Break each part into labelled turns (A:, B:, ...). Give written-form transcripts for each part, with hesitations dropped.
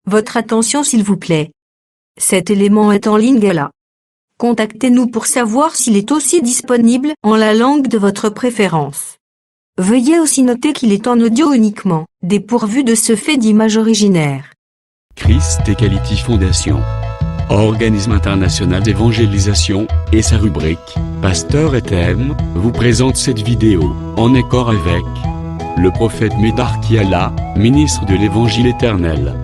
A: Votre attention s'il vous plaît. Cet élément est en ligne là. Contactez-nous pour savoir s'il est aussi disponible en la langue de votre préférence. Veuillez aussi noter qu'il est en audio uniquement, dépourvu de ce fait d'image originaire.
B: Christ Equality Foundation, organisme international d'évangélisation, et sa rubrique « Pasteur et thème » vous présente cette vidéo, en accord avec le prophète Médar Kiala, ministre de l'Évangile éternel.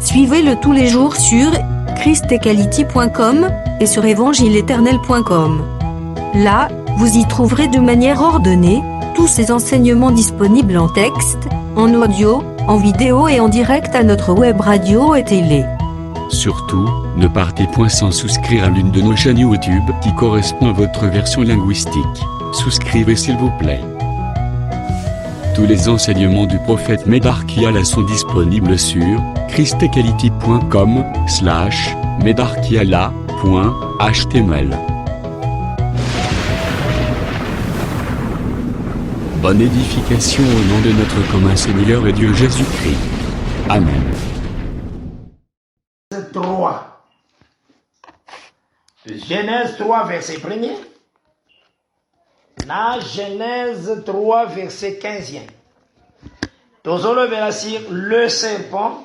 A: Suivez-le tous les jours sur christequality.com et sur évangileéternel.com. Là, vous y trouverez de manière ordonnée tous ces enseignements disponibles en texte, en audio, en vidéo et en direct à notre web radio et télé.
B: Surtout, ne partez point sans souscrire à l'une de nos chaînes YouTube qui correspond à votre version linguistique. Souscrivez s'il vous plaît. Tous les enseignements du prophète Médar Kiala sont disponibles sur christequality.com/medarkiala.html. Bonne édification au nom de notre commun Seigneur et Dieu Jésus-Christ. Amen.
C: 3. Genèse 3, verset 1er. Na Genèse 3, verset 15e. Tozolo verasir, le serpent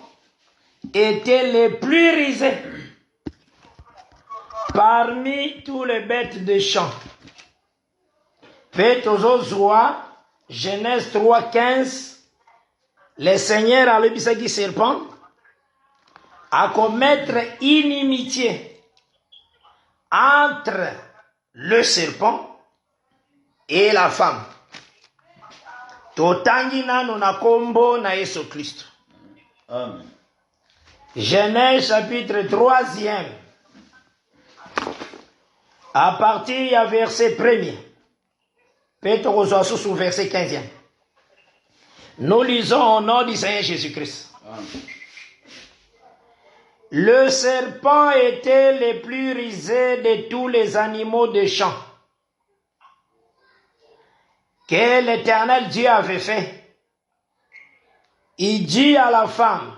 C: était le plus rusé parmi tous les bêtes de champ. Fait Tozozoa, Genèse 3, 15. Le Seigneur a le bisaki serpent à commettre inimitié entre le serpent et la femme. Totangi nano na kombo na Yesu Christ. Amen. Genèse chapitre 3e. À partir du verset 1er. Peut-être sous verset 15e. Nous lisons au nom du Seigneur Jésus-Christ. Amen. Le serpent était le plus rusé de tous les animaux des champs que l'Éternel Dieu avait fait. Il dit à la femme,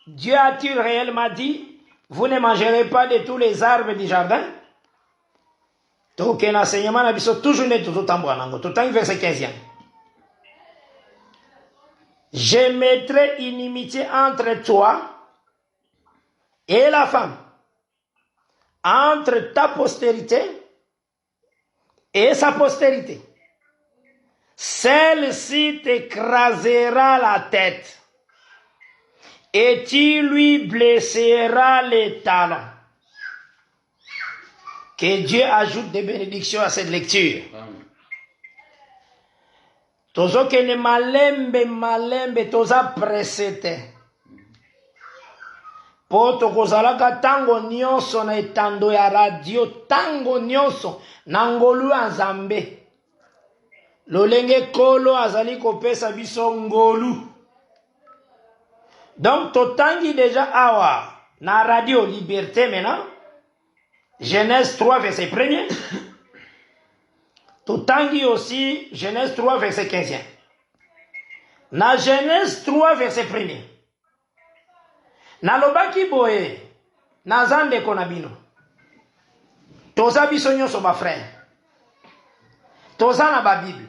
C: Dieu a-t-il réellement dit, vous ne mangerez pas de tous les arbres du jardin? Donc, l'enseignement n'a toujours n'est tout en verset 15e. Je mettrai inimitié entre toi et la femme, entre ta postérité et sa postérité. Celle-ci t'écrasera la tête et tu lui blesseras les talons. Que Dieu ajoute des bénédictions à cette lecture. Amen. Tozo kene malembe toza presete. Poto kozalaka tango nyonso na etando ya radio, tango nyonso na ngolu ya Nzambe. Lolenge kolo azali kopesa biso ngolu. Donc totangi déjà awa na radio Liberté maintenant. Genèse 3 verset 1er. Totangi aussi Genèse 3 verset 15e. Na Genèse 3 verset 1er. Na lobaki boye na zande konabino. Toza biso nyonso ba frère. Toza na ba Bible.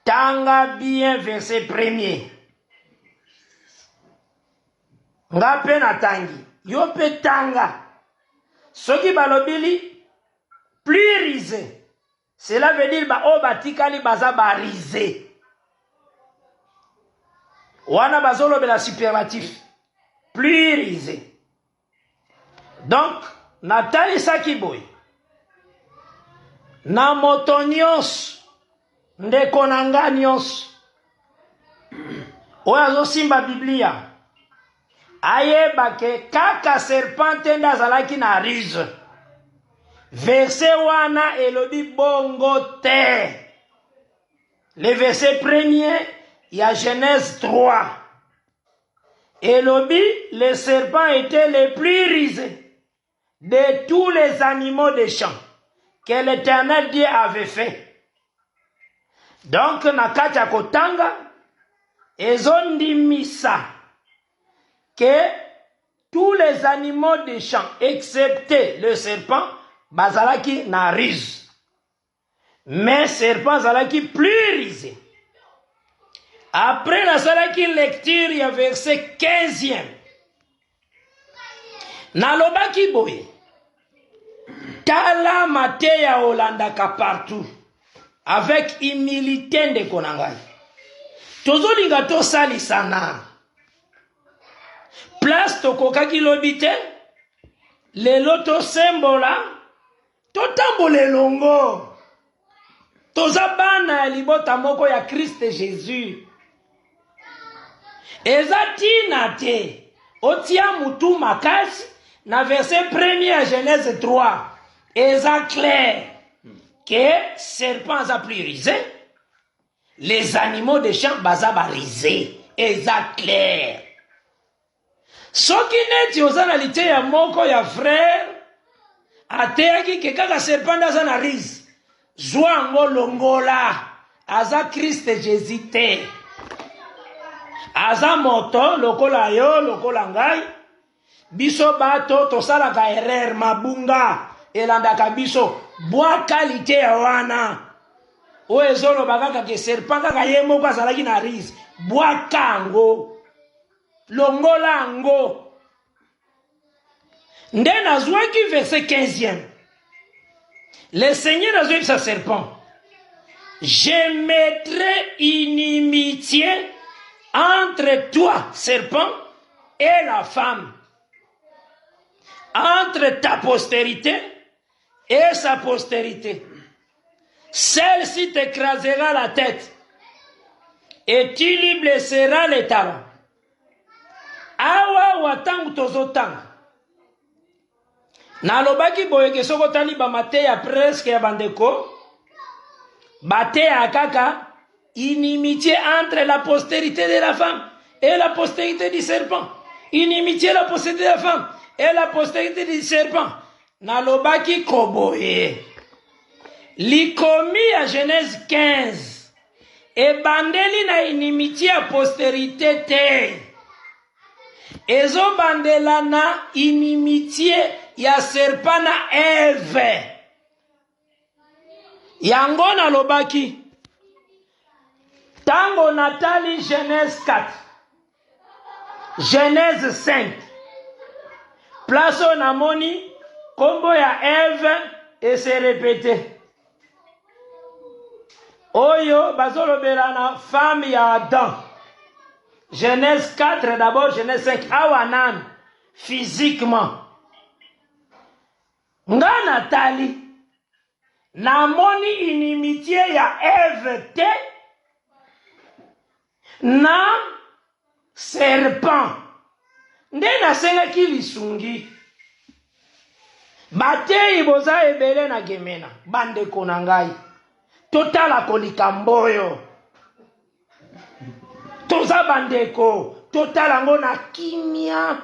C: Tanga bien verset 1er. Ngape na tangi. Yo pe tanga. Soki balobili plus risé. Cela veut dire ba batikali baza ba risé. Wana bazolo be la superlatif. Plus risé. Donc, natali sakiboy. Na motonyos. Ndeko nanga nyos. Oya zo simba Biblia. Ayeba ke kaka serpente ndazalaki na rise. Verset wana elobi bongo te. Le verset premier, il y a Genèse 3. Elobi, le serpent était le plus rusé de tous les animaux des champs que l'Éternel Dieu avait fait. Donc, na kati ya kotanga, ezondimisa que tous les animaux des champs, excepté le serpent, bazalaki na ruse. Mais serpent zalaki plus risé. Après la salaki lecture, il y a verset 15e. Nalobaki boye. Tala mateya olandaka partout. Avec humilité de konangai. Tozolinga to salisana. Place tokokaki lobite. Lelo to sembola. Totambole longo. Tozabana ya libota moko ya Christ Jésus. Ezatina te. Otia mutu makasi. Na verset 1er Genèse 3. Eza clair. Que serpents a plus risé. Les animaux des champs baza ba risé. Eza clair. Soki neti ozana lite ya moko ya frère. Ateaki ke kaka serpent aza na rise. Zwango longola. Aza Christ Jésus te. Aza moto, lokola yo, lokola ngai. Biso bato, tosalaka erreur, mabunga. Elandaka biso. Boa qualité ya wana. O ezolo bakaka ke serpent kaka ye moko azalaki na rise. Boa kango. Longola ngo. Nde nazwaki verset 15e. Le Seigneur a dit sa serpent. Je mettrai inimitié entre toi, serpent, et la femme. Entre ta postérité et sa postérité. Celle-ci t'écrasera la tête et tu lui blesseras les talons. Awa watangu tozotanga. Nalobaki boyeke soko tali ba mateya presque ya bandeko. Bateya kaka inimitié entre la postérité de la femme et la postérité du serpent. Inimitié la postérité de la femme et la postérité du serpent. Nalobaki koboye. Likomi à Genèse 15. Et bandeli na inimitié à postérité te. Ezo bandela na inimitié ya serpent na Eve. Yango nalobaki. Tango natali Genèse 4. Genèse 5. Place on amoni. Kombo ya Eve et se répéter. Oyo bazolobela na femme ya Adam. Genèse 4 d'abord, Genèse 5. Awanan physiquement. Nga natali. Namoni inimitié ya Eve te. Na serpent. Nde nasenga ki lisungi. Batei boza ebele na gemena. Bande konangai. Totala kolikamboyo. Toza bandeko. Totala ngo na kimia.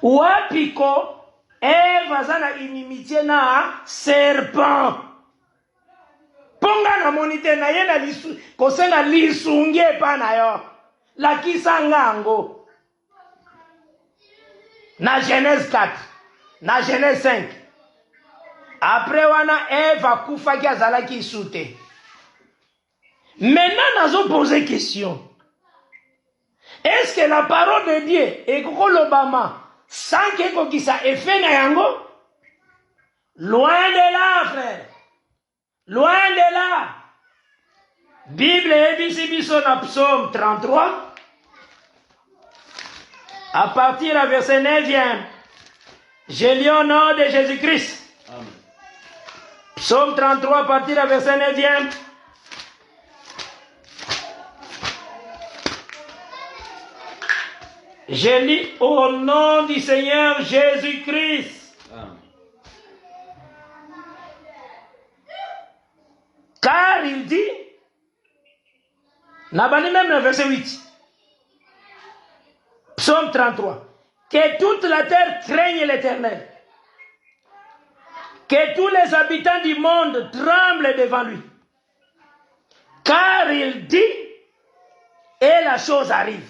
C: Wapiko. Eva zana inimitié na serpent. Ponga na monite na ye na lisu. Kosenga lisungi epa na yo. La kisangango. Na Genèse 4. Na Genèse 5. Après wana Eva kufa ki azalaki isute. Maintenant nazo poser question. Est-ce que la parole de Dieu est kolobama sans que kokisa effet na yango? Loin de là, frère. Loin de là. Bible ebisi biso na Psaume 33. À partir du verset 9e. Je lis au nom de Jésus-Christ. Amen. Psaume 33, à partir du verset 9e. Je lis au nom du Seigneur Jésus-Christ. Amen. Car il dit, n'abandonnez même le verset 8. Psaume 33. Que toute la terre craigne l'Éternel. Que tous les habitants du monde tremblent devant lui. Car il dit, et la chose arrive.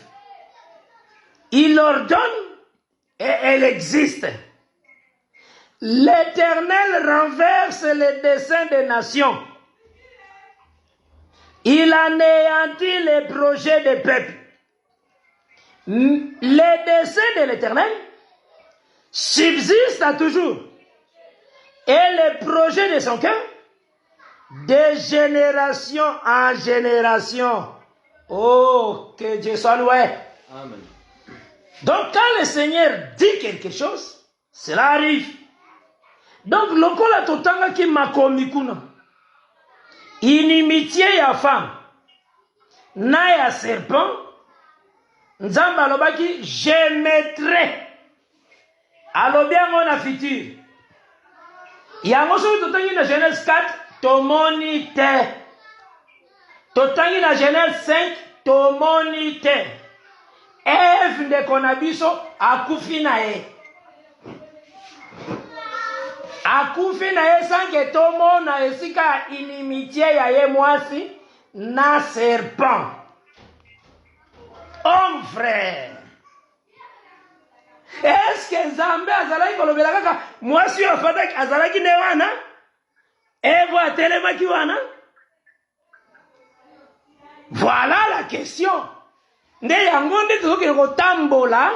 C: Il ordonne, et elle existe. L'Éternel renverse les desseins des nations. Il anéantit les projets des peuples. Les desseins de l'Éternel subsistent à toujours. Et les projets de son cœur, de génération en génération. Oh, que Dieu soit loué.
D: Amen.
C: Donc, quand le Seigneur dit quelque chose, cela arrive. Donc, lokola totanga ki makomi kuna, inimitié ya femme, na ya serpent, Nzamba alobaki, je mettrai. Alobi yango na futur. Yango soki totangi na Genèse 4, tomoni te. Totangi na Genèse 5, tomoni te. Eve ndeko na biso akufi na ye. Akufi na ye sanke tomona esika inimitié ya ye mwasi na serpent. Homme frère. Est-ce que Nzambe azalaki kolobela kaka mwasi afadaki azalaki ne wana? Eve atelemaki wana? Voilà la question. Nde yango nde tozokende kotambola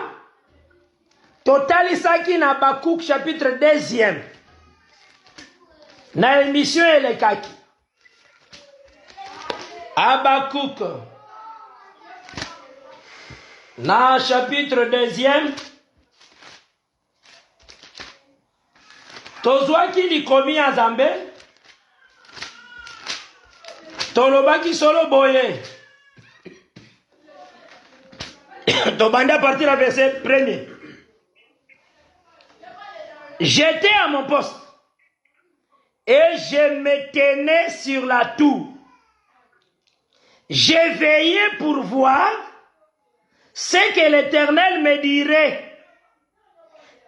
C: totalisaki na Habakkuk chapitre 2e na émission elekaki. Habakkuk na chapitre 2e tozwaki likomi ya Nzambe tolobaki solo boye. Tobandi à partir du verset 1er. J'étais à mon poste et je me tenais sur la tour. J'ai veillé pour voir ce que l'Éternel me dirait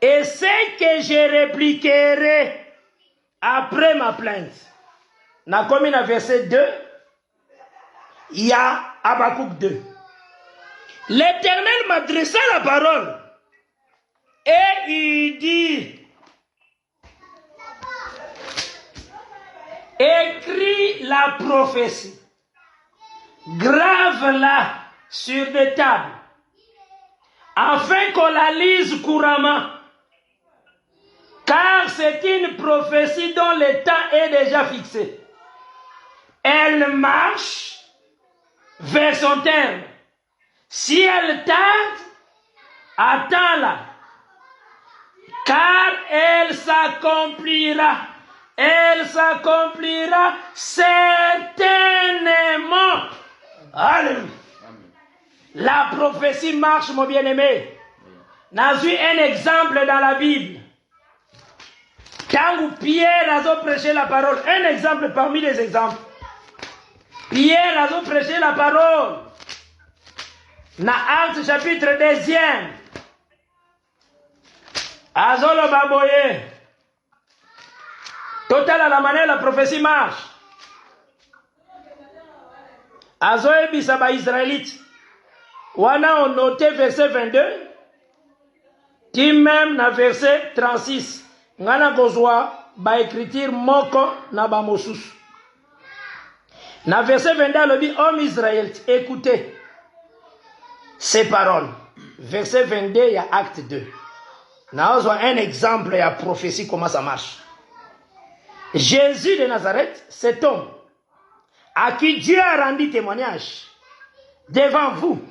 C: et ce que je répliquerai après ma plainte. Na comme na verset 2, il y a Habakkuk 2. L'Éternel m'adressa la parole et il dit, écris la prophétie, grave-la sur des tables, afin qu'on la lise couramment, car c'est une prophétie dont le temps est déjà fixé. Elle marche vers son terme. Si elle tarde, attends-la, car elle s'accomplira. Elle s'accomplira certainement. Alléluia. La prophétie marche, mon bien-aimé. N'a eu un exemple dans la Bible. Quand Pierre a prêché la parole, un exemple parmi les exemples. Pierre a prêché la parole. Dans Actes chapitre 2e. Azolo baboye. Total à la manière la prophétie marche. Azoe bisaba israélite. Wana on noté verset 22. Ti même na verset 36. Ngana kozwa ba écriture moko na ba mosusu. Na verset 22 le dit homme israélite, écoutez ces paroles. Verset 22 il y a acte 2. Now un exemple il y a prophétie comment ça marche. Jésus de Nazareth, cet homme à qui Dieu a rendu témoignage devant vous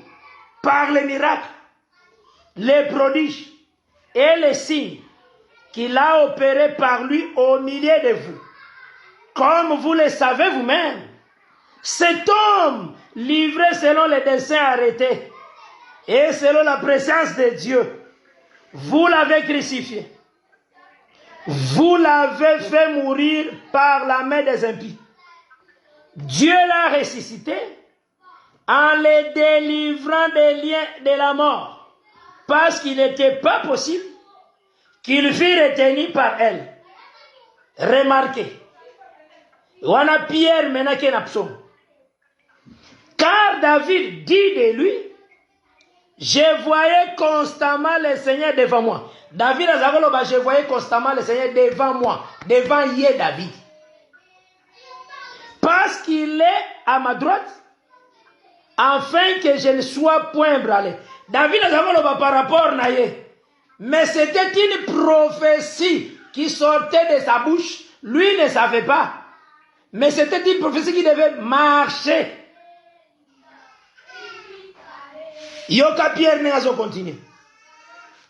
C: par les miracles, les prodiges et les signes qu'il a opérés par lui au milieu de vous. Comme vous le savez vous-même, cet homme livré selon les desseins arrêtés et selon la présence de Dieu, vous l'avez crucifié. Vous l'avez fait mourir par la main des impies. Dieu l'a ressuscité en le délivrant des liens de la mort, parce qu'il n'était pas possible qu'il fût retenu par elle. Remarquez, on a Pierre maintenant qui est absent. Car David dit de lui, je voyais constamment le Seigneur devant moi. David a dit, je voyais constamment le Seigneur devant moi, devant Yé David. Parce qu'il est à ma droite, afin que je ne sois point ébranlé. David a dit par rapport à Yé. Mais c'était une prophétie qui sortait de sa bouche. Lui ne savait pas. Mais c'était une prophétie qui devait marcher. Yoka Pierre Néazo continue.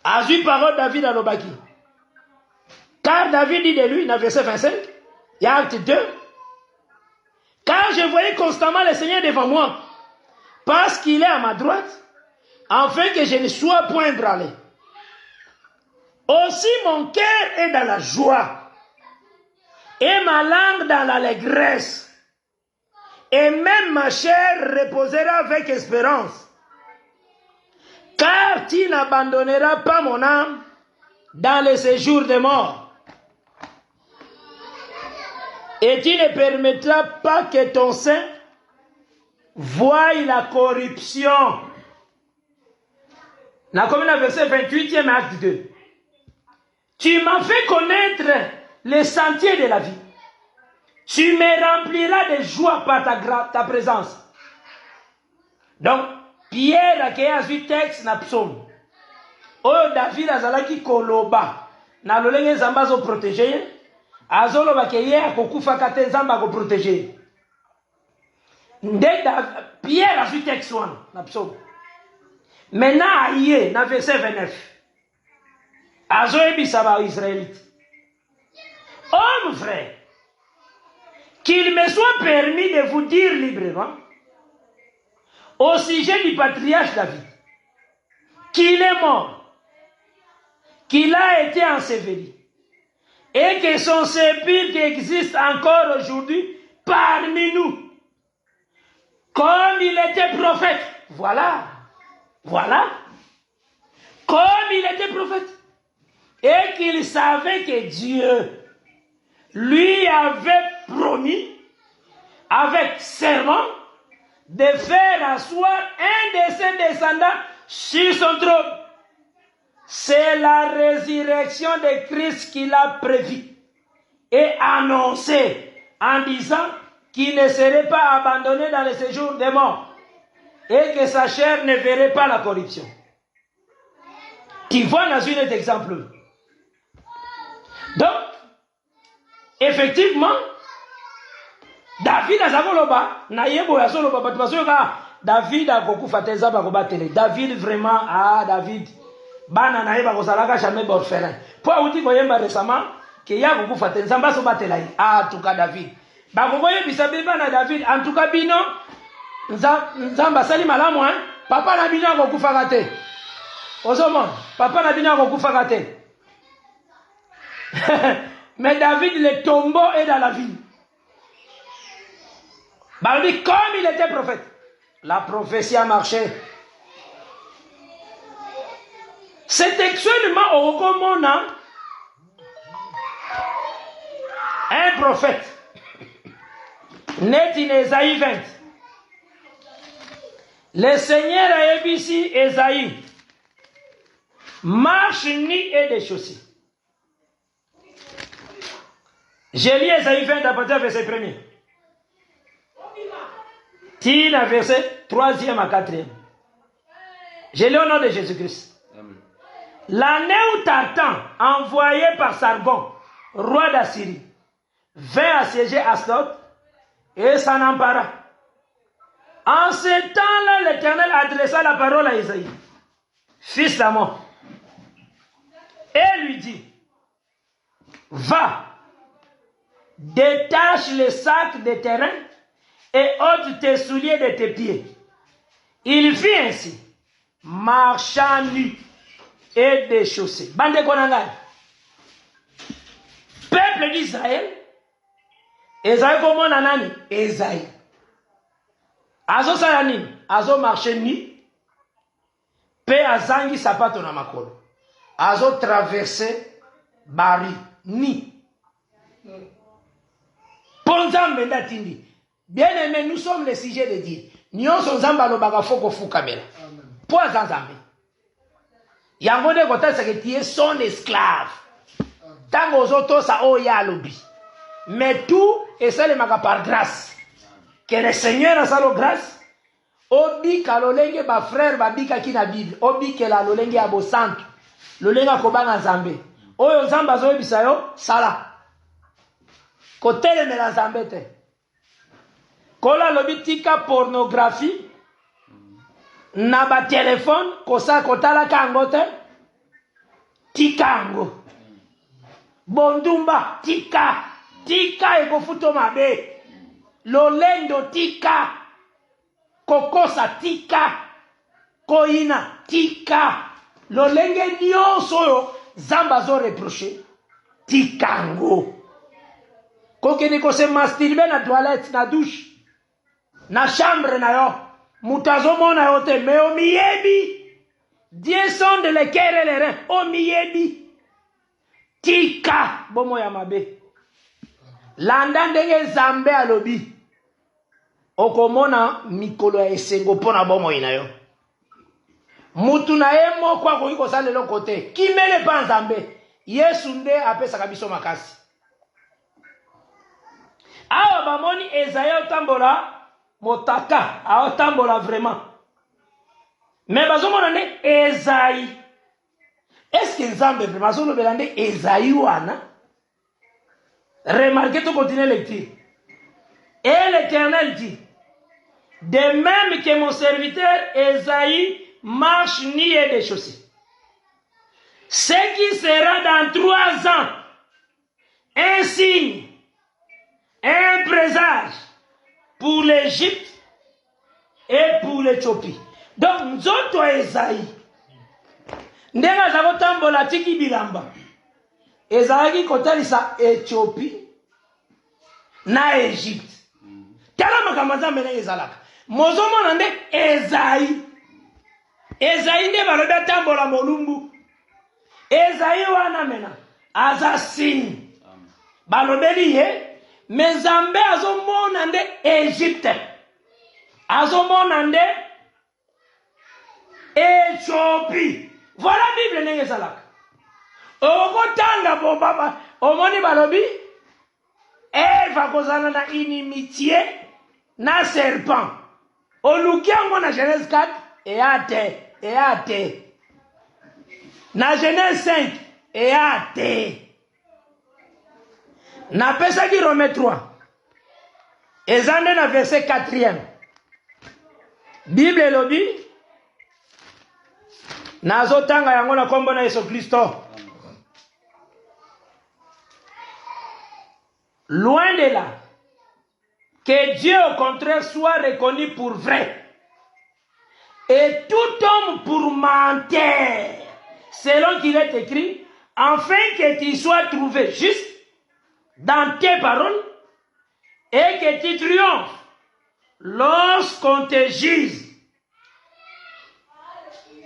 C: Azu parole David à l'Obaki. Car David dit de lui, dans verset 25, il y a acte 2. Car je voyais constamment le Seigneur devant moi, parce qu'il est à ma droite, afin que je ne sois point ébranlé. Aussi mon cœur est dans la joie, et ma langue dans l'allégresse, et même ma chair reposera avec espérance. Car tu n'abandonneras pas mon âme dans le séjour des morts. Et tu ne permettras pas que ton sein voie la corruption. La commune verset 28e acte 2. Tu m'as fait connaître les sentiers de la vie. Tu me rempliras de joie par ta présence. Donc, Pierre qui a vu texte na psaume. Oh David azalaki koloba. Na lolenge zamba zo protéger. Azolo ba ke ye akokufa kate zamba ko protéger. Pierre a vu texte wana na psaume. Maintenant aïe na verset 29. Azo ebisa ba Israélite. Oh mon frère, qu'il me soit permis de vous dire librement au sujet du patriarche David, qu'il est mort, qu'il a été enseveli, et que son sépulcre existe encore aujourd'hui parmi nous, comme il était prophète. Voilà, comme il était prophète, et qu'il savait que Dieu lui avait promis, avec serment, de faire asseoir un de ses descendants sur son trône. C'est la résurrection de Christ qu'il a prévu et annoncé en disant qu'il ne serait pas abandonné dans le séjour des morts et que sa chair ne verrait pas la corruption. Tu vois dans un autre exemple. Donc, effectivement, David a zakoloba na yebo ya solo baba tubasoka David a beaucoup fateza ba kobatele. David vraiment David bana na yeba kosalaka jamais orphelin. Pour outi koyemba récemment que ya beaucoup fateza mbaso batela yi. En tout cas David. Ba koboye bisabiba na David en tout cas bino nzamba sali malamu hein. Papa na bino akokufaka te. Ozomo, papa na bino akokufaka te. Mais David le tombeau est dans la vie. Comme il était prophète, la prophétie a marché. C'est textuellement au Rokomona un prophète né en Ésaïe 20. Le Seigneur a ébissi Ésaïe, marche ni et des chaussées. J'ai lu Ésaïe 20 à partir du verset 1er. Tina verset 3e à 4e. Je lis au nom de Jésus-Christ. L'année où Tartan, envoyé par Sargon, roi d'Assyrie, vint assiéger Asdod et s'en empara. En ce temps-là, l'Éternel adressa la parole à Isaïe, fils d'Amon, et lui dit, va, détache le sac de terrain et ôte tes souliers de tes pieds. Il fit ainsi, marchant nu et déchaussé. Bande Konangai. Peuple d'Israël, Esaïe comment nanani? Esaïe. Azo salani, azo marché nu, pe azangi sapato na makolo. Azo traversé bari ni. Ponzambe ndatindi. Bien aimé, nous sommes le sujet de Dieu. nyonso nzambe alobaka foko fukamela po aza nzambe yango nde kotalisa ke tie son esclave ntango ozotosa oyo ye alobi mais tout esalemaka par grâce que le seigneur asala grâce obika lolenge bafrère babikaki na bible obikela lolenge ya bosantu lolenge akobanga nzambe oyo nzambe azoyebisa yo sala kotelemela nzambe te kola alobi tika pornographie na batelefone kotalaka yango te tika yango bondumba tika ekofuto mabe lolendo tika kokosa tika koyina tika lolenge nyonso oyo nzambe azoreproche tika yango kokende kose masturbe na toilette na douche na chambre na yo moto azomona yo te me omiyebi Dieu sonde le cœur et les reins omiyebi tika bomo ya mabe landa ndenge nzambe alobi okomona mikolo ya esengo mpona bomoi na yo mutu na ye moko akoki kosala eloko te kimele mpa nzambe yesu nde apesaka biso makasi awa bamoni ezayi otambola motaka aotambola vraiment me bazomona nde ezayi eske nzambe vraiment azolobela nde ezayi wana remarquez tout continue lecture et l'Éternel dit de même que mon serviteur Esaïe marche nié des chaussées ce qui sera dans 3 ans un signe un présage pour l'Égypte et pour l'Éthiopie. Donc, nzoto Esaïe. Ndenga zako tambola tiki bilamba. Esaïe kotalisa Éthiopie na Égypte. Tala makamaza mena ezalaka. Mozomo nande Esaïe. Esaïe nde baloba tambola molumbu. Esaïe wana mena aza signe. Balobeli ye mais Nzambe azomona nde Égypte azomona nde Éthiopie. Voilà Bible ndenge ezalaka okotanga bobaba omoni balobi Eva kozala na inimitié na serpent oluki yango na Genèse 4 eya te na Genèse 5 eya te napesaki Rome 3 eza nde na verset 4e Bible elobi nazotanga yango na kombo na Yesu Kristo loin de là que Dieu au contraire soit reconnu pour vrai et tout homme pour menteur selon qu'il est écrit afin que tu sois trouvé juste dans tes paroles et que tu triomphes lorsqu'on te juge.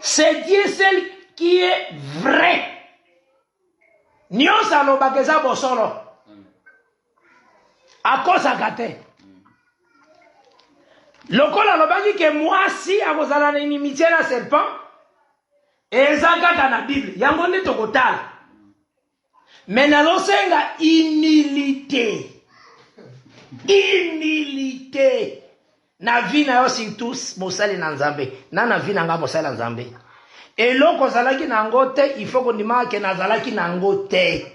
C: C'est Dieu seul qui est vrai. Nyonso alobaka eza bosolo. Akosaka te. Lokola alobaki ke mwasi akozala na inimitié na serpent eza kaka na Bible. Yango nde tokotala. Mais nalosenga humilité. Humilité. Na vie na yo surtout mosali na Nzambe. Na vie na nga mosali na Nzambe. Eloko zalaki na ngo te, il faut kondima ke nazalaki na ngo te.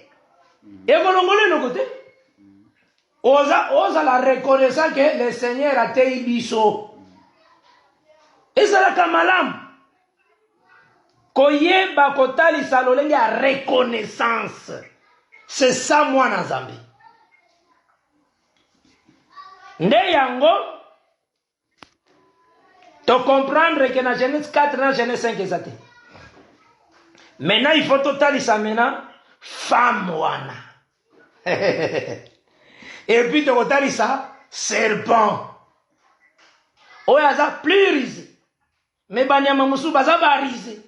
C: Ekolongole no kote. Oza la reconnaissant que le Seigneur a te biso. Ezalaka malamu. Koyeba kotalisa lolenge ya reconnaissance. C'est ça moi na Nzambe. Nde yango to comprendre que na Genèse 4 na Genèse 5 ezate. Maintenant il faut totalisa maintenant femme wana. Et puis to totalisa serpent. Oyo aza plus risé. Mais banyama musu baza ba risé.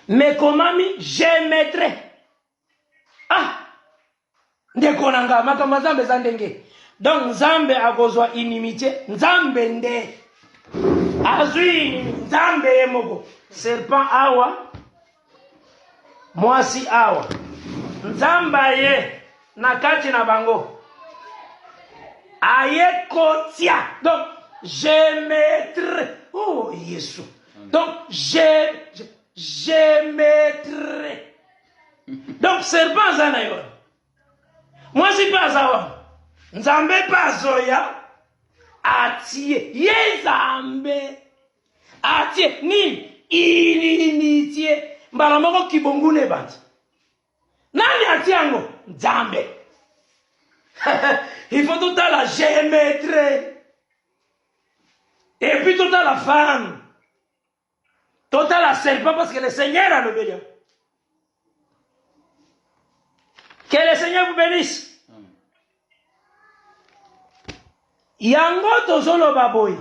C: Mais komami je mettrai. Ah! Ndeko nanga makambo Nzambe za ndenge. Donc Nzambe akozwa inimitié, Nzambe nde azwi Nzambe yemoko. Serpent awa, mwasi awa. Nzamba ye nakati na bango. Aye kotia. Donc je mettrai. Oh Yesu. Donc je mettrai. Donc serpent zanayo. Mwasi pas awa. Nzambe pazoya atie yezambe atie ni ilimitie mbala moko kibongune bantu nani atiango Nzambe. Il faut tout à la géométrie et puis tout à la femme, tout à la serpent, parce que le Seigneur a le béni. Que le Seigneur vous bénisse. Yango tozolo baboy.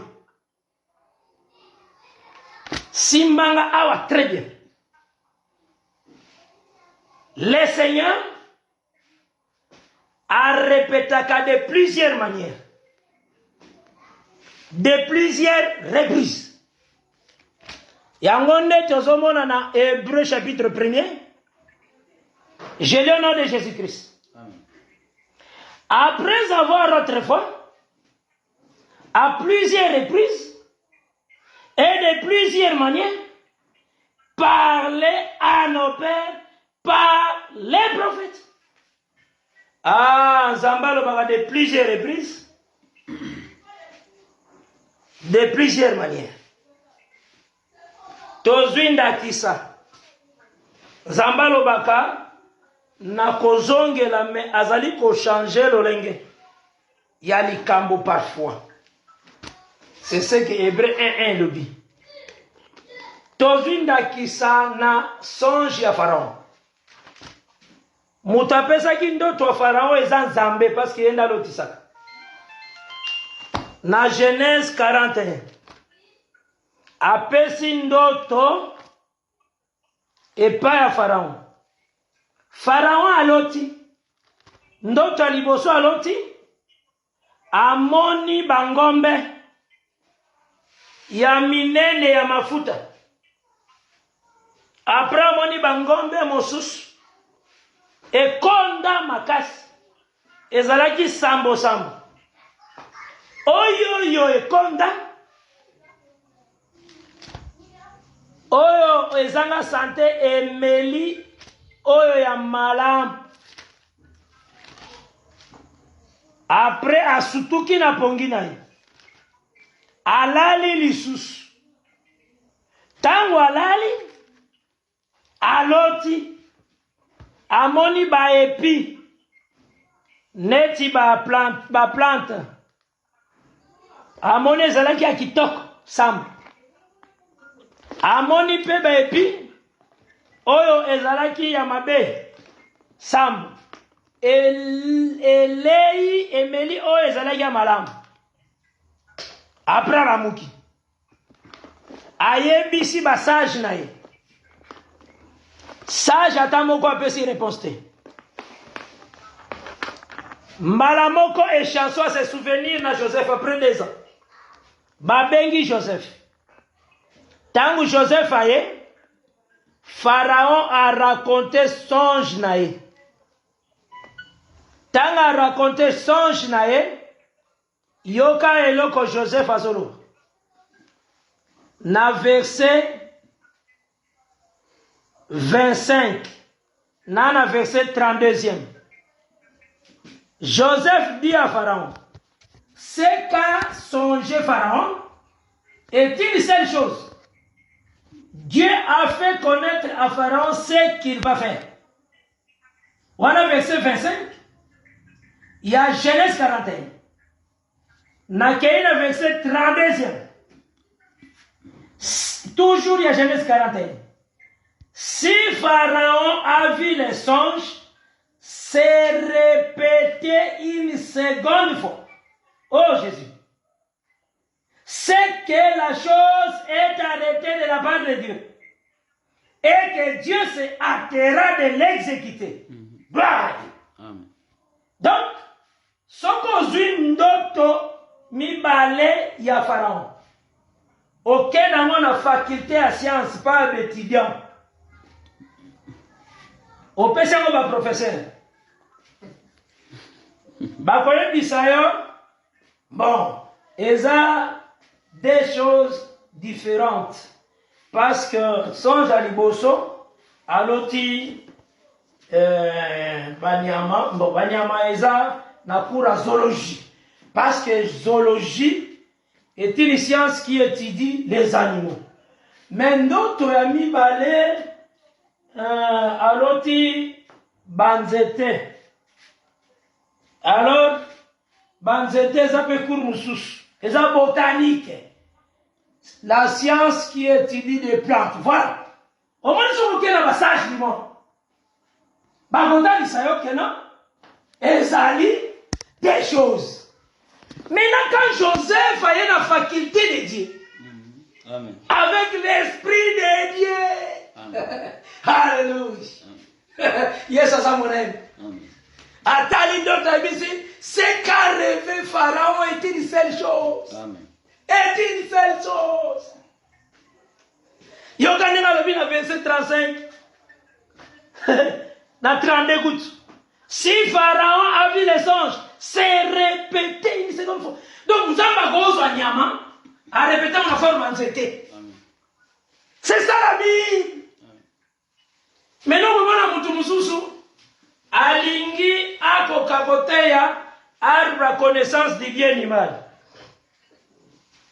C: Simbanga awa, très bien. Le Seigneur a répété de plusieurs manières, de plusieurs reprises. Yango nde tozomona na Hébreu chapitre 1er. Je lis au nom de Jésus-Christ. Après avoir autrefois, à plusieurs reprises et de plusieurs manières, parlé à nos pères par les prophètes. Ah, Zambalo baga de plusieurs reprises, de plusieurs manières. Tozwinda kisa. Zambalo baka na kozonge la me azali ko changer lolenge. Yali kambo parfois. C'est ce que Hébreu 1:1 le dit. Tozwinda kisa na songe ya Pharaon. Mutapesa ki ndoto wa Pharaon eza Nzambe parce qu'il yenda lotisaka. Na Genèse 41. Apesi ndoto epai ya Pharaon. Pharaon aloti. Ndoto aliboso aloti. Amoni bangombe ya minene ya mafuta. Après amoni bangombe mosusu. Ekonda makasi. Ezalaki sambo sambo. Oyo ekonda. Oyo ezanga sante emeli. Oyo ya malamu. Après asutuki na pongi na ye. Alali lisusu. Tango alali. Aloti. Amoni ba epi. Neti ba plante. Amoni ezalaki ya kitoko. Sam. Amoni pe ba epi. Oyo ezalaki ya mabe. Sam. Elei emeli oyo ezalaki ya malamu. Après ramuki. Ayebisi ba sage na ye. Sage ata moko apesi réponse te. Mbala moko et chanson à se souvenir na Joseph après 2 ans. Babengi Joseph. Tangu Joseph aye, Pharaon a raconté songe na ye. Tangu a raconté songe na ye, yoka eloko Joseph azolo. Na verset 25, na verset 32e. Joseph dit à Pharaon, ce qu'a songé Pharaon est une seule chose. Dieu a fait connaître à Pharaon ce qu'il va faire. Voilà verset 25. Il y a Genèse 41. Nakeina verset 32e. Toujours il y a Genèse 41. Si Pharaon a vu les songes, c'est répété une seconde fois. Oh Jésus. C'est que la chose est arrêtée de la part de Dieu. Et que Dieu se hâtera de l'exécuter. Bye. Donc, Soko zwi ndoto mibale ya Pharaon. Auquel dans la faculté à sciences, pas d'étudiant. Au PC, on va professeur. Bakoye Bisayo, bon, ils ont des choses différentes. Parce que sans Jaliboso, aloti Banyama, bon, Banyama Eza, na pour la zoologie. Parce que zoologie est une science qui étudie les animaux. Mais d'autres amis balé aloti Banzete. Alors, Banzete, ça peut courir et ça botanique. La science qui étudie des plantes. Voilà. Au moins, ils ont un passage du monde. Bagonda, ils savent que non. Ils allient des choses. Maintenant, quand Joseph a eu la faculté de Dieu,
D: Amen.
C: avec l'esprit de Dieu, alléluia. Yes, ça, mon ami. Atali d'autres ici, c'est qu'a rêvé Pharaon est une seule chose.
D: Amen.
C: Est une seule chose. Yogani na lobi na verset 35. Na 32 gouttes. Si Pharaon a vu les songes, c'est répété une seconde fois. Donc, Zamba Gozo Nyama a répété en forme en zété. C'est ça la Bible. Maintenant, on va na mutumususu. Alingi ako kakoteya arbre connaissance du bien et du mal.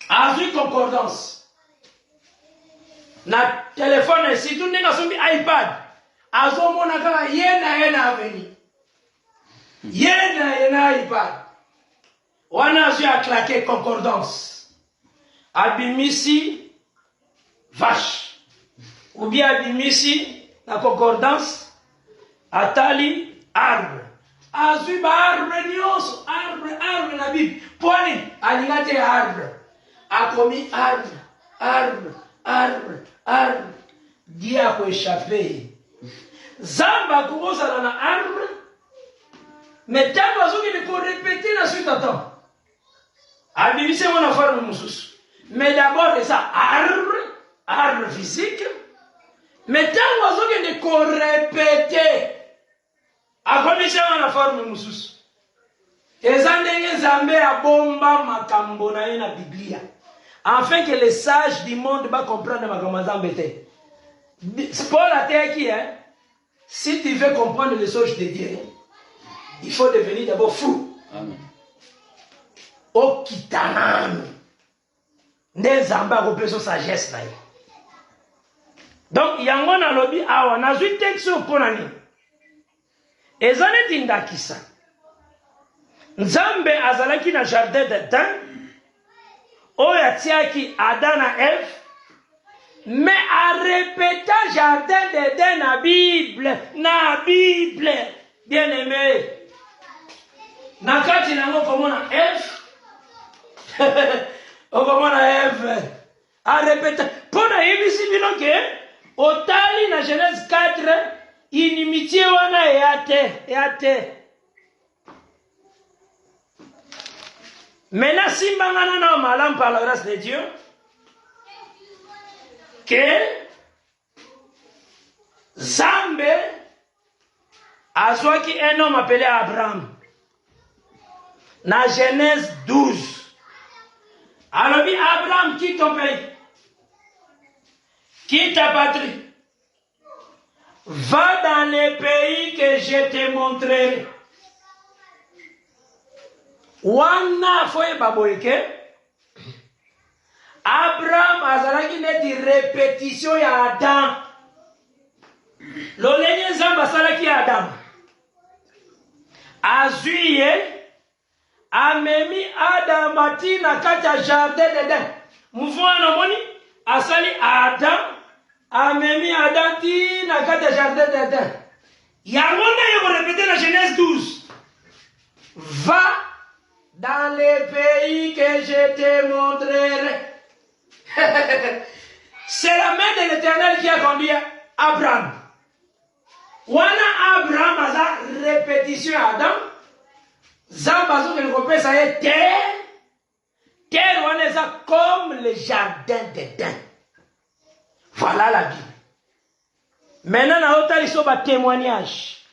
C: Avec concordance. Na téléphone si tout n'est pas sur iPad. Azo mona kama yena aveni. Yena iPad. Wana je a claqué concordance. Abimisi vache. Ou bien abimisi la concordance. Atali arbre. Azu ba arbre nyonso, arbre na Bible. Poni alingate arbre. A commis arbre. Dieu a échappé. Zamba kubosa na arbre. Mais tant qu'il faut répéter la suite à temps. Abibise mon affaire de moussous. Mais d'abord c'est ça, arbre physique. Mais tant qu'il faut répéter. Abibise mon affaire de moussous. Ezandenge Zambé a bomba makambo na na Biblia. Afin que les sages du monde va comprendre makambo Zambé. Paul a dit hein. Si tu veux comprendre les choses de Dieu, il faut devenir d'abord fou.
D: Amen.
C: Au kitanano. Ne Zamba représente sagesse là. Donc yango na lobi awa na zui texte oponani. Ezane tindakisa. Nzambe azalaki na jardin d'Eden. Oyo atiaki Adam na Ève. Mais à répéter jardin d'Eden na Bible. Bien aimé. Nakati nango komona Ève. Okomona Ève. À répéter. Pona yebisi bino ke otali na Genèse 4 inimitié wana eate. Maintenant, si Mangana n'a malam par la grâce de Dieu, que Zambé a choisi un homme appelé Abraham. Dans Genèse 12. Alors, Abraham, quitte ton pays, quitte ta patrie, va dans les pays que je te montrerai. Wana foye baboyeke Abraham azalaki neti répétition ya Adam. Lolenge Nzambe asalaki ya Adam. Azuye amemi Adam ati na kati ya jardin d'Eden. Mufwana moni asali Adam amemi Adam ti na kati ya jardin d'Eden. Yango nde yoko répéter na Genèse 12. Va dans les pays que je te montrerai. C'est la main de l'Éternel qui a conduit Abraham. Wana Abraham a la répétition à Adam. Zambazo que le repère ça est terre. Terre on est ça comme le jardin d'Éden. Voilà la Bible. Maintenant, on a eu un témoignage.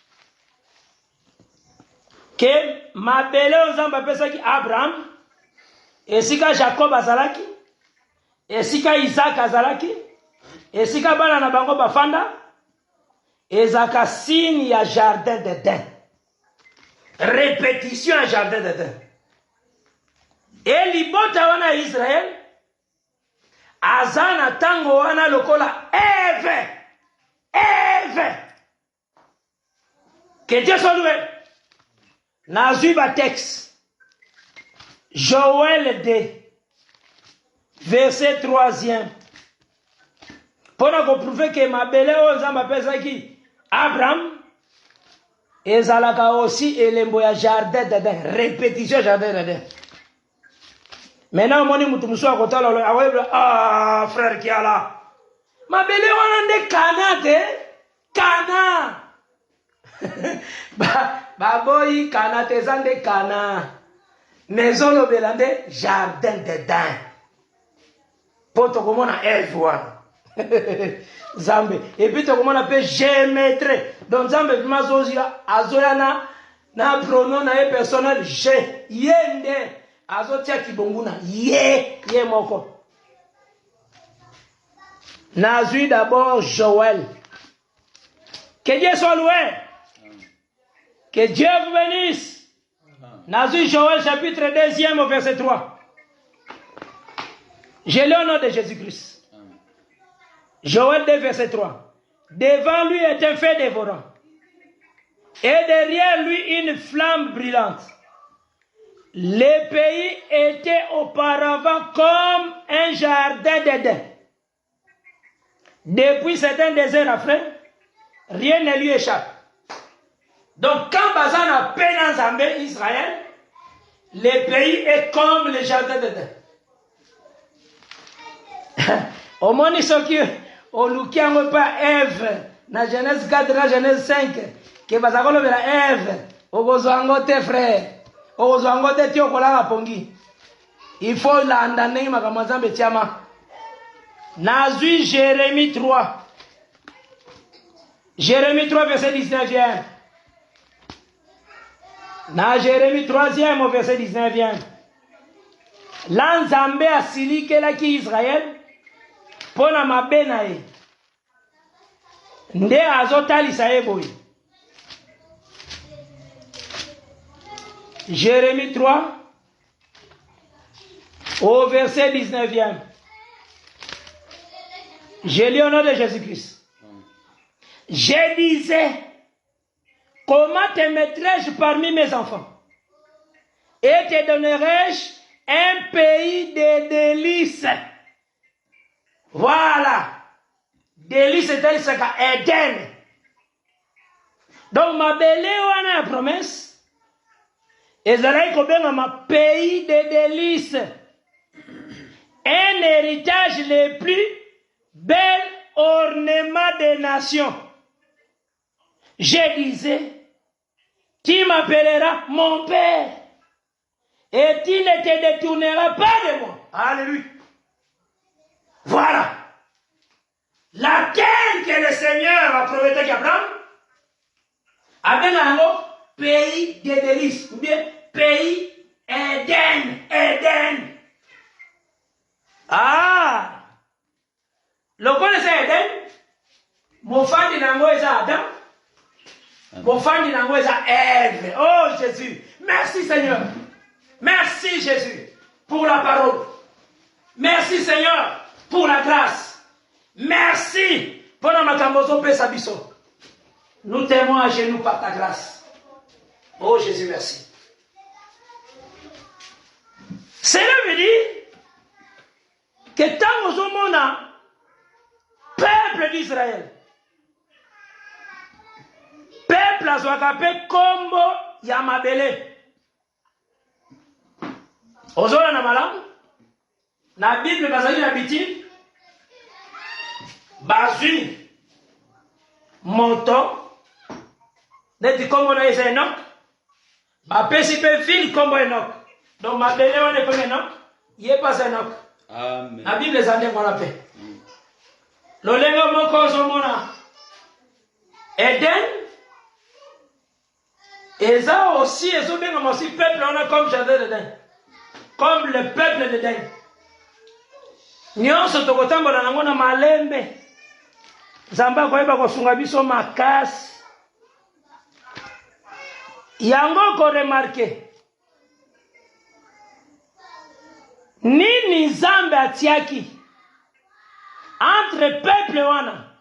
C: Que ma belle aux ambassadeurs qui Abraham, et si Jacob azalaki, et si Isaac azalaki, et si bana na bango bafanda, et zaka signe ya jardin d'Éden. Répétition à jardin d'Éden. Et libota wana Israël, azana tango wana lokola Eve. Eve. Que Dieu soit loué. Nazuba texte. Joël 2. Verset 3e. Pour nous prouver que ma belle ozamba pesa qui Abraham et Zalaka aussi et les moyens jardin d'Éden. Répétition jardin d'Éden. Maintenant, mon mutu muso akota lolo awebla ah frère qui a là. Ma belle on de Cana Cana. Baboy Cana te zande Cana. Maison le belande jardin d'Éden. Poto comment na Elvoine. Zambe et puis comment on appelle géométrie. Donc Zambe vraiment zozia azoyana na pronom na personnel je yende azotia kibonguna ye moko. Nazui d'abord Joël. Que Dieu soit loué. Que Dieu vous bénisse. Nazui Joël chapitre 2 au verset 3. Je lis au nom de Jésus-Christ. Joël 2 verset 3. Devant lui est un feu dévorant. Et derrière lui une flamme brûlante. Le pays était auparavant comme un jardin d'Éden. Depuis certains déserts après, rien ne lui échappe. Donc quand Bazan a peine en Zambé, Israël, le pays est comme le jardin d'Éden. Au moins, ils sont qui au Lukiango pas Ève, na Genèse 4, na Genèse 5, que Bazakolo la Ève, au Gozoango tes frères, au Gozoango te tio kola pongi. Il faut l'andaner ma kamazambe tiama. Nazui Jérémie 3. Jérémie 3 verset 19e. Na Jérémie 3e au verset 19e. L'Anzambe a sili que la ki Israël pour na mabenae. Nde azotali saeboy. Jérémie 3 au verset 19e. Je lis au nom de Jésus-Christ. Je disais, comment te mettrai-je parmi mes enfants? Et te donnerai-je un pays de délices. Voilà. Délices, c'est Éden. Donc, ma belle, on a la promesse. Et ça ma pays de délices. Un héritage le plus bel ornement des nations. Je disais, tu m'appelleras mon père et tu ne te détourneras pas de moi. Alléluia. Voilà. La terre que le Seigneur a prometté à Abraham, avec un pays de délices, ou bien pays Éden, Éden. Ah! Le connaissez Éden? Mon fan de Nango est Adam. Mon fan de Nango est Ève. Oh Jésus. Merci Seigneur. Merci Jésus pour la parole. Merci Seigneur pour la grâce. Merci pour la makambozo pesabiso. Nous t'aimons à genoux par ta grâce. Oh Jésus, merci. Cela veut dire que tant aux hommes, peuple d'Israël, peuple à Zouakapé, Kombo, Yamabele. Ozola na malam, na Bible bazali na biti, bazui, monto, neti Kombo na Enoch, bapesi mpe ville kombo Enoch. Donc mabele wana ekomi Enoch, ye pas Enoch.
D: Amen.
C: La Bible eza ndenge wana mpe. Lolenge moko ozomona Eden eza aussi ezobengama aussi peuple wana comme jardin d'Eden, comme le peuple d'Eden. Nyonso tokotambola nango na malembe. Nzambe akoyeba kosunga biso makasi. Yango ko remarqué. Nini Nzambe atiaki entre peuple wana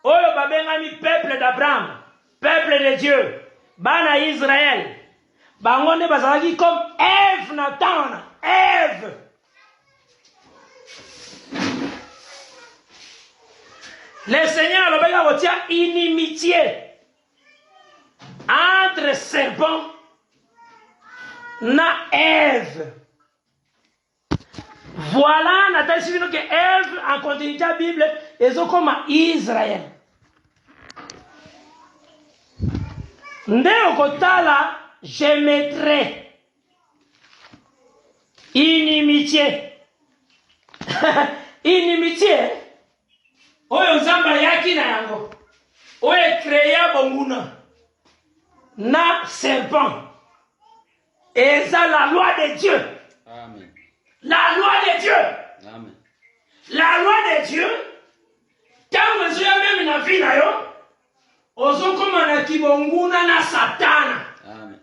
C: oyo babengami peuple d'Abraham, peuple de Dieu, bana Israël, bango nde bazalaki comme Ève na tana, Ève. Le Seigneur alobaki akotia inimitié entre serpent na Ève. Voilà, Nathalie Sivino que Ève, en continuité à la Bible, ils ont comme Israël. Nde okotala, je mettrai inimitié. Inimitié. Oyo Nzamba yaki na yango. Oyo créa bonguna. Na serpent. Et ça la loi de Dieu.
D: Amen.
C: La loi de Dieu.
D: Amen.
C: La loi de Dieu. Tant que même na vie na yo. Ozo koma na kibonguna na satana.
D: Amen.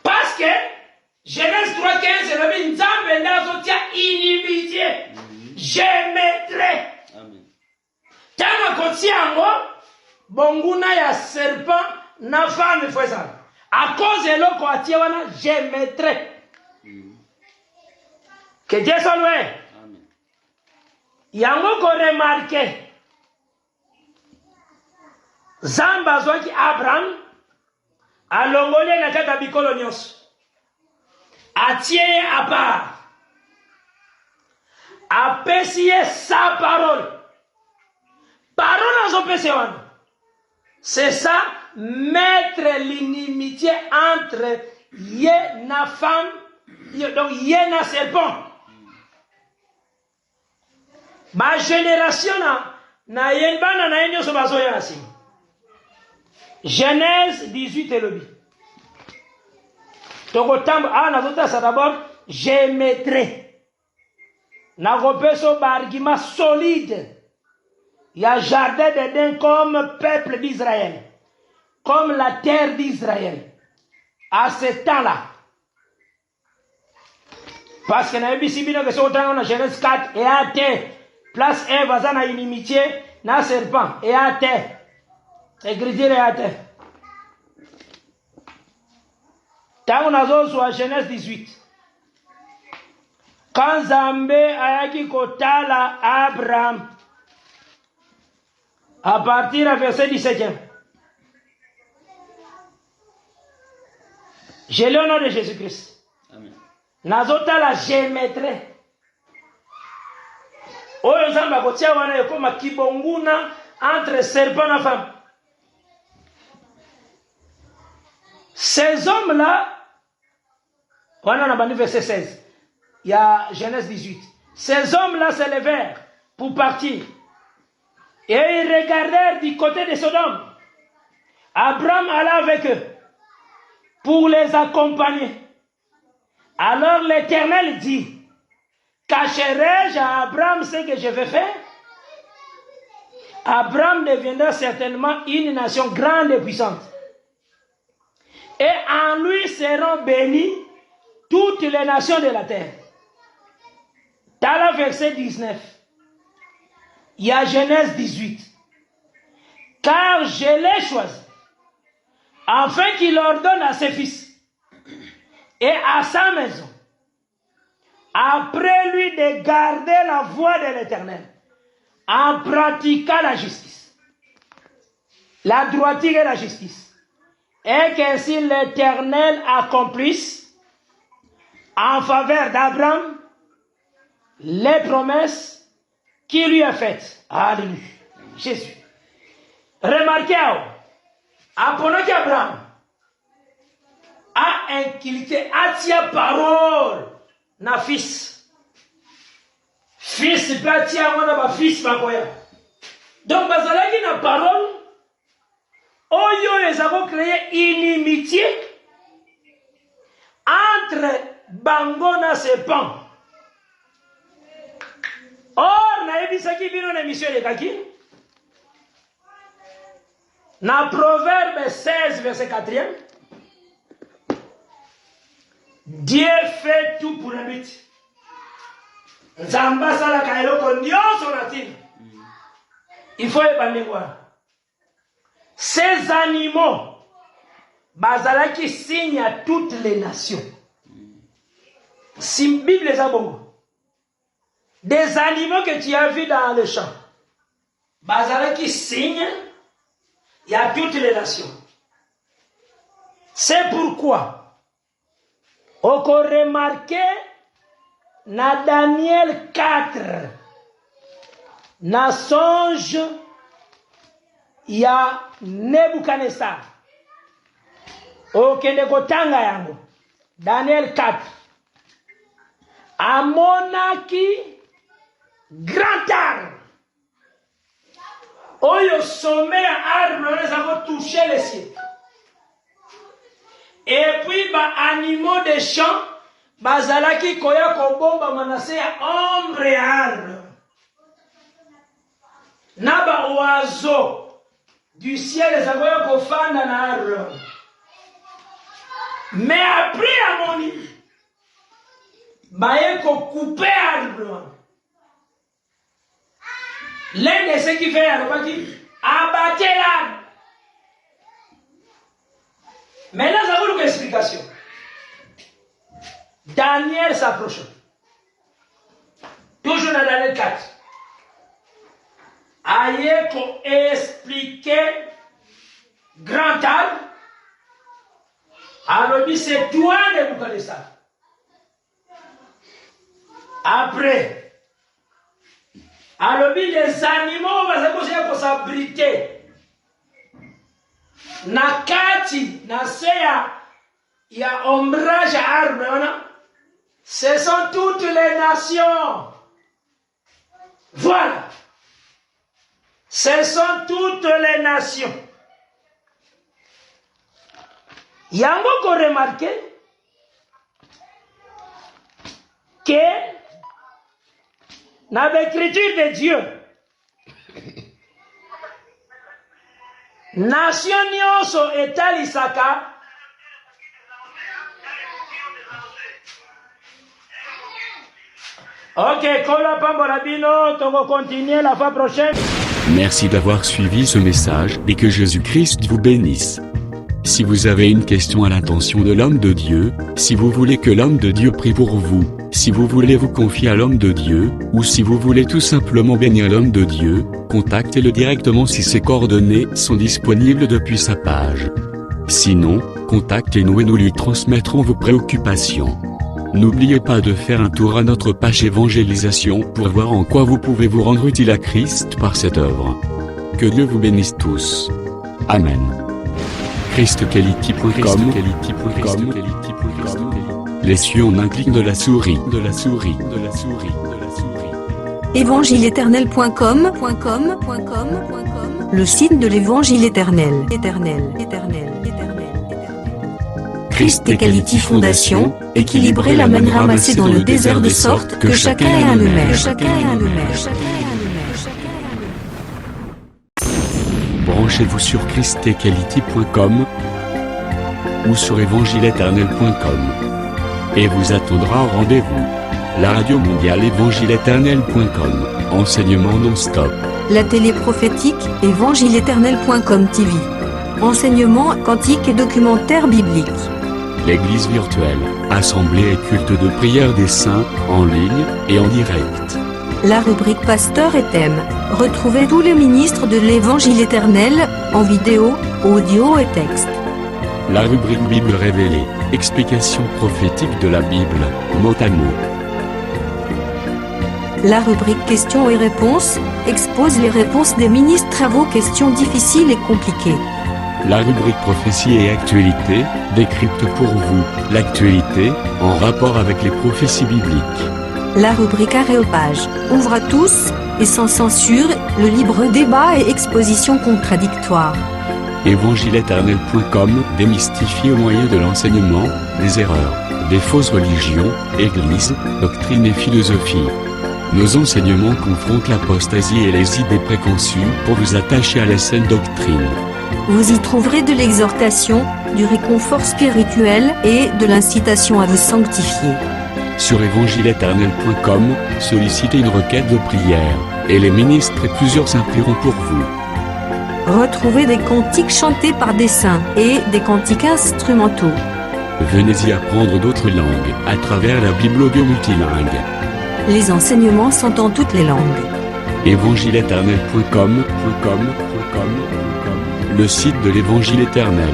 C: Parce que Genèse 3:15 le dit Nzambe ndazo tia inimitié. Je mettrai.
D: Amen.
C: Tant que yango bonguna ya serpent na femme faut ça. À cause de l'eau atie wana je mettrai. Que Dieu soit loué.
D: Amen.
C: Yango ko remarqué. Zamba zwaki Abraham alongole na kata bikolo nyonso. Atie à part. Apesi sa parole. Parole azopesi wana. C'est ça, mettre l'inimitié entre ye na femme, donc ye na serpent. Ma génération na yenbana na yenyo so bazoya na sima. Genèse 18 elobi. Tokotambo nazota ça d'abord je mettrai. Na kopeso ba argument solide. Il y a jardin d'Éden comme peuple d'Israël, comme la terre d'Israël. À ce temps-là. Parce que dans la Bible, que c'est autant dans Genèse 4, et à terre, place Ève à inimitié, na serpent, et à terre. Écriture et à terre. Tant qu'on sur Genèse 18. Quand Zambé ayaki kotala Abraham, à partir du verset 17e. J'ai le nom de Jésus-Christ.
D: Amen.
C: Nazota la je mettrai. Oyo Nzamba kotia wana ekoma kibonguna entre serpent et femme. Ces hommes-là, on a dans le verset 16. Il y a Genèse 18. Ces hommes-là se levèrent pour partir. Et ils regardèrent du côté de Sodome. Abraham alla avec eux pour les accompagner. Alors l'Éternel dit, cacherai-je à Abraham ce que je vais faire? Abraham deviendra certainement une nation grande et puissante. Et en lui seront bénies toutes les nations de la terre. Dans le verset 19. Il y a Genèse 18. Car je l'ai choisi, afin qu'il ordonne à ses fils et à sa maison, après lui de garder la voie de l'Éternel, en pratiquant la justice, la droiture et la justice, et qu'ainsi l'Éternel accomplisse en faveur d'Abraham les promesses qui lui a fait. Alléluia. Jésus. Remarquez, pendant qu'Abraham a inculqué, atia parole na fils. Fils peut atia mwana ba fils bakoya. Donc bazalaki na parole oyo ezako créer inimitié entre bango na serpent. Or na ebisaki bino na émission de kaki na Proverbe 16 verset 4e. Dieu fait tout pour le but. Nzamba sala kaeloko nyonso na tina. Il faut ébande voir. Ces animaux, bazala qui signe à toutes les nations. Si Bible les a bon. Des animaux que tu as vus dans le champ. Bazala qui signe, il y a toutes les nations. C'est pourquoi, on peut remarquer dans Daniel 4, dans songe, il y a Nebuchadnezzar. Okende kotanga yango. Daniel 4. Amonaki grand arbre. Oyo sommet arbre, on les a touché les cieux. Et puis, animaux des champs, bazalaki koya kobomba manase ya ombre et arbre. Naba oiseau du ciel, les avoyons kofanda na arbre. Mais après Amoni, baye ko couper arbre. L'un de ceux qui fait l'arbre qui abattait l'arbre. Maintenant, ça vaut une explication. Daniel s'approche. Toujours dans Daniel 4. Aïe pour expliquer grand arbre. Alors, c'est toi Nebuchadnezzar. Après, alors, les animaux vont s'abriter. Nakati, naseya, il y a ombrage à arbre. Ce sont toutes les nations. Voilà. Ce sont toutes les nations. Il y a beaucoup remarqué que dans l'écriture de Dieu, nation nyonso etalisaka Ok, kola pambola bino, toko continuer la fois prochaine.
B: Merci d'avoir suivi ce message et que Jésus-Christ vous bénisse. Si vous avez une question à l'intention de l'homme de Dieu, si vous voulez que l'homme de Dieu prie pour vous, si vous voulez vous confier à l'homme de Dieu, ou si vous voulez tout simplement bénir l'homme de Dieu, contactez-le directement si ses coordonnées sont disponibles depuis sa page. Sinon, contactez-nous et nous lui transmettrons vos préoccupations. N'oubliez pas de faire un tour à notre page évangélisation pour voir en quoi vous pouvez vous rendre utile à Christ par cette œuvre. Que Dieu vous bénisse tous. Amen. ChristQuality.com. Les cieux en un clic de la souris.
A: Évangile-éternel.com, le site de l'évangile éternel. Christ et Quality Fondation, équilibrer la manne ramassée dans le désert de sorte que chacun ait un maire.
B: Branchez-vous sur ChristEquality.com ou sur évangile-éternel.com et vous attendra au rendez-vous. La radio mondiale évangile-éternel.com, enseignement non-stop.
A: La télé prophétique évangile-éternel.com TV, enseignement quantique et documentaire biblique.
B: L'église virtuelle, assemblée et culte de prière des saints, en ligne et en direct.
A: La rubrique Pasteur et thème. Retrouvez tous les ministres de l'Évangile éternel, en vidéo, audio et texte.
B: La rubrique Bible révélée, explication prophétique de la Bible, mot à mot.
A: La rubrique Questions et réponses, expose les réponses des ministres à vos questions difficiles et compliquées.
B: La rubrique prophétie et actualité décrypte pour vous l'actualité en rapport avec les prophéties bibliques.
A: La rubrique Aréopage ouvre à tous, et sans censure, le libre débat et exposition contradictoire.
B: Évangile-éternel.com démystifie au moyen de l'enseignement les erreurs des fausses religions, églises, doctrines et philosophies. Nos enseignements confrontent l'apostasie et les idées préconçues pour vous attacher à la saine doctrine.
A: Vous y trouverez de l'exhortation, du réconfort spirituel et de l'incitation à vous sanctifier.
B: Sur évangile-éternel.com, sollicitez une requête de prière, et les ministres et plusieurs s'implieront pour vous.
A: Retrouvez des cantiques chantés par des saints et des cantiques instrumentaux.
B: Venez y apprendre d'autres langues à travers la Bible audio multilingue.
A: Les enseignements sont en toutes les langues.
B: évangile-éternel.com, le site de l'Évangile éternel.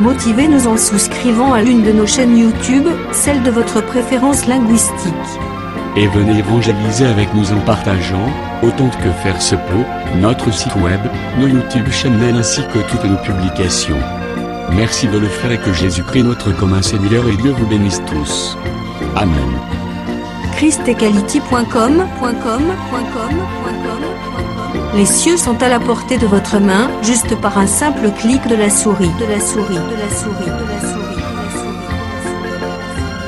A: Motivez-nous en souscrivant à l'une de nos chaînes YouTube, celle de votre préférence linguistique.
B: Et venez évangéliser avec nous en partageant, autant que faire se peut, notre site web, nos YouTube channels ainsi que toutes nos publications. Merci de le faire et que Jésus-Christ notre commun Seigneur et Dieu vous bénisse tous. Amen.
A: christequality.com. Les cieux sont à la portée de votre main, juste par un simple clic de la souris.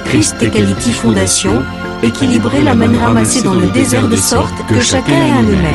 A: Christ Equality Fondation, équilibrer la manne ramassée dans le désert de sorte que chacun ait un aimé.